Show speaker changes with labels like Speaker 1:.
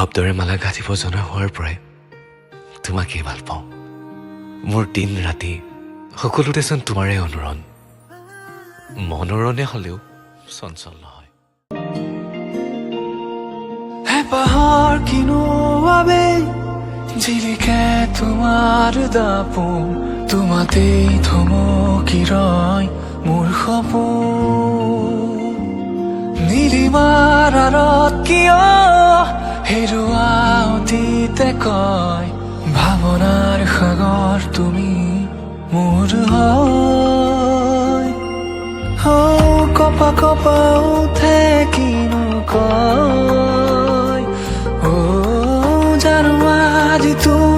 Speaker 1: শব্দৰে মালা গাঁঠিব জনা হোৱাৰ পৰাই তোমাকেই ভাল পাওঁ। মোৰ দিন ৰাতি সকলোতেচোন তোমাৰে অনুৰণ, মনোৰণে হ'লেও চঞ্চল নহয়।
Speaker 2: হেঁপাহৰ কিনো আবেগ জিলিকে তোমাৰ দাপোন, তোমাতেই থমকি ৰয় মোৰ সপোন। নীলিমাৰ আঁৰত কিয় হেৰুৱা অতীতে কয়, ভাৱনাৰ সাগৰ তুমি মোৰ হয়। কপা কপা উঠে কিনো কয়, জানো আজি তুমি